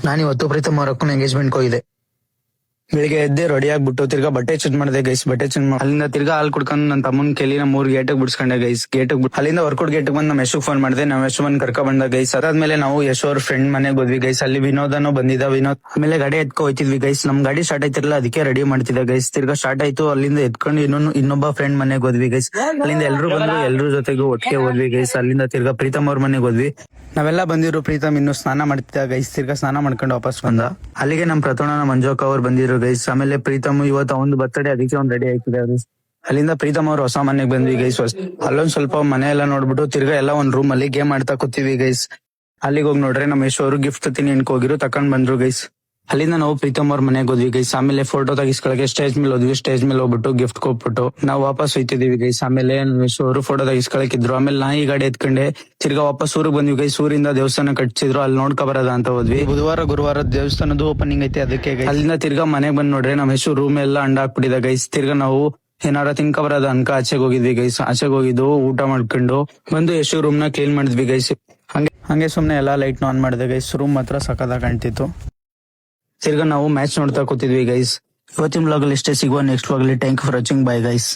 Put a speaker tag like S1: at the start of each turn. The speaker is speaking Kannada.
S1: ನಾನಿವತ್ತು ಪ್ರೀತಮ್ ಅವ್ರ ಅಕ್ಕನ ಎಂಗೇಜ್ಮೆಂಟ್ ಹೋಗಿದೆ. ಬೆಳಿಗ್ಗೆ ಎದ್ದೆ ರೆಡಿ ಆಗ್ಬಿಟ್ಟು ತಿರ್ಗಾ ಬಟ್ಟೆ ಚೇಂಜ್ ಮಾಡಿದೆ ಗೈಸ್. ಬಟ್ಟೆ ಚೇಂಜ್ ಮಾಡಿ ಅಲ್ಲಿಂದ ತಿರ್ಗಾ ಹಾಲ್ ಕುಡ್ಕೊಂಡು ನನ್ನ ತಮ್ಮನ್ ಕೇಳಿ ನಮ್ಮ 3 ಗೇಟ್ ಬಿಡ್ಸ್ಕೊಂಡೆ ಗೈಸ್. ಅಲ್ಲಿಂದ ವರ್ಕೌಟ್ ಗೇಟ್ ಬಂದು ನಮ್ಮ ಯಶು ಫೋನ್ ಮಾಡಿದೆ. ನಾವು ಯಶು ಬಂದ್ ಕರ್ಕೊ ಬಂದ ಗೈಸ್. ಅದಾದ್ಮೇಲೆ ನಾವು ಯಶು ಅವ್ರ ಫ್ರೆಂಡ್ ಮನೆಗೆ ಹೋದ್ವಿ ಗೈಸ್. ಅಲ್ಲಿ ವಿನೋದನು ಬಂದಿದ್ದ. ವಿನೋದ್ ಆಮೇಲೆ ಗಾಡಿ ಎತ್ಕೊ ಹೋಯ್ತಿದ್ವಿ ಗೈಸ್. ನಮ್ ಗಾಡಿ ಸ್ಟಾರ್ಟ್ ಆಯ್ತಿರಲ್ಲ, ಅದಕ್ಕೆ ರೆಡಿ ಮಾಡ್ತಿದ್ದೆ ಗೈಸ್. ತಿರ್ಗಾ ಸ್ಟಾರ್ಟ್ ಆಯ್ತು. ಅಲ್ಲಿಂದ ಎತ್ಕೊಂಡು ಇನ್ನೊಬ್ಬ ಫ್ರೆಂಡ್ ಮನೆಗೆ ಹೋದ್ವಿ ಗೈಸ್. ಅಲ್ಲಿಂದ ಎಲ್ರು ಬಂದ್ರು, ಎಲ್ರ ಜೊತೆಗೂ ಒಟ್ಟಿಗೆ ಹೋದ್ವಿ ಗೈಸ್. ಅಲ್ಲಿಂದ ತಿರ್ಗಾ ಪ್ರೀತಮ್ ಅವ್ರ ಮನೆಗೆ ಹೋದ್ವಿ. ನಾವೆಲ್ಲ ಬಂದಿರೋ ಪ್ರೀತಮ್ ಇನ್ನು ಸ್ನಾನ ಮಾಡ್ತಿದ್ದ ಗೈಸ್. ತಿರ್ಗಾ ಸ್ನಾನ ಮಾಡ್ಕೊಂಡು ವಾಪಸ್ ಬಂದ. ಅಲ್ಲಿಗೆ ನಮ್ ಪ್ರತೋಣ ಮಂಜೋಕ ಅವ್ರು ಬಂದಿರೋ ಗೈಸ್. ಆಮೇಲೆ ಪ್ರೀತಮ್ ಇವತ್ತು ಅವನ್ ಬರ್ತಡೇ, ಅದಕ್ಕೆ ಅವ್ನ್ ರೆಡಿ ಆಯ್ತಿದೆ ಗೈಸ್. ಅಲ್ಲಿಂದ ಪ್ರೀತಮ್ ಅವ್ರ ಹೊಸ ಮನೆಗೆ ಬಂದ್ವಿ ಗೈಸ್. ಅಲ್ಲೊಂದ್ ಸ್ವಲ್ಪ ಮನೆ ಎಲ್ಲ ನೋಡ್ಬಿಟ್ಟು ತಿರ್ಗಾ ಎಲ್ಲ ಒಂದ್ ರೂಮ್ ಅಲ್ಲಿ ಗೇಮ್ ಆಡ್ತಾ ಕೂತೀವಿ ಗೈಸ್. ಅಲ್ಲಿಗೆ ಹೋಗಿ ನೋಡ್ರೆ ನಮ್ಮ ಯಶು ಅವರು ಗಿಫ್ಟ್ ತಿನ್ನಿಕ್ ಹೋಗಿರು ತಕೊಂಡ್ ಬಂದ್ರು ಗೈಸ್. ಅಲ್ಲಿಂದ ನಾವು ಪ್ರೀತಮ್ ಅವ್ರ ಮನೆಗೆ ಹೋದ್ವಿ ಗೈಸ್. ಆಮೇಲೆ ಫೋಟೋ ತೆಗಿಸ್ಕೊಳಕ್ಕೆ ಸ್ಟೇಜ್ ಮೇಲೆ ಹೋದ್ವಿ. ಸ್ಟೇಜ್ ಮೇಲೆ ಹೋಗ್ಬಿಟ್ಟು ಗಿಫ್ಟ್ ಕೊಟ್ಬಿಟ್ಟು ನಾವು ವಾಪಸ್ ಹೋಯ್ತಿದೀವಿ ಗೈಸ್. ಆಮೇಲೆ ಯಶು ಅವರು ಫೋಟೋ ತೆಗಿಸ್ಕೊಳಕಿದ್ರು. ಆಮೇಲೆ ನಾ ಈ ಗಾಡಿ ಎತ್ಕೊಂಡೆ ತಿರ್ಗಾ ವಾಪಸ್ ಊರಿಗೆ ಬಂದ್ವಿ ಗೈಸ್. ಊರಿಂದ ದೇವಸ್ಥಾನ ಕಟ್ಸಿದ್ರು, ಅಲ್ಲಿ ನೋಡ್ಕೊ ಬರೋದ ಅಂತ ಹೋದ್ವಿ. ಬುಧವಾರ ಗುರುವಾರ ದೇವಸ್ಥಾನದ ಓಪನಿಂಗ್ ಐತೆ, ಅದಕ್ಕೆ ಅಲ್ಲಿಂದ ತಿರ್ಗಾ ಮನೆಗೆ ಬಂದ್ ನೋಡ್ರೆ ನಮ್ಮ ಯಶು ರೂಮ್ ಎಲ್ಲ ಅಂಡ ಹಾಕ್ಬಿಟ್ಟಿದೆ ಗೈಸ್. ತಿರ್ಗಾ ನಾವು ಏನಾರ ತಿನ್ಕೊ ಬರೋದ ಅನ್ಕ ಆಚೆಗೆ ಹೋಗಿದ್ವಿ ಗೈಸ್. ಆಚೆಗೆ ಹೋಗಿದ್ದು ಊಟ ಮಾಡ್ಕೊಂಡು ಬಂದು ಯಶು ರೂಮ್ ನ ಕ್ಲೀನ್ ಮಾಡಿದ್ವಿ ಗೈಸ್. ಹಂಗೆ ಸುಮ್ನೆ ಎಲ್ಲಾ ಲೈಟ್ ಆನ್ ಮಾಡಿದೆ ಗೈಸ್. ರೂಮ್ ಮಾತ್ರ ಸಖತ್ತಾಗಿ ಕಾಣ್ತಿತ್ತು. ತಿರ್ಗಾ ನಾವು ಮ್ಯಾಚ್ ನೋಡ್ತಾ ಕೂತಿದ್ವಿ ಗೈಸ್. ಇವತ್ತಿನ ವ್ಲಾಗ್ ಅಲ್ಲಿ ಇಷ್ಟೇ. ಸಿಗುವ ನೆಕ್ಸ್ಟ್ ವ್ಲಾಗ್ ಅಲ್ಲಿ. Thank you for watching. Bye guys.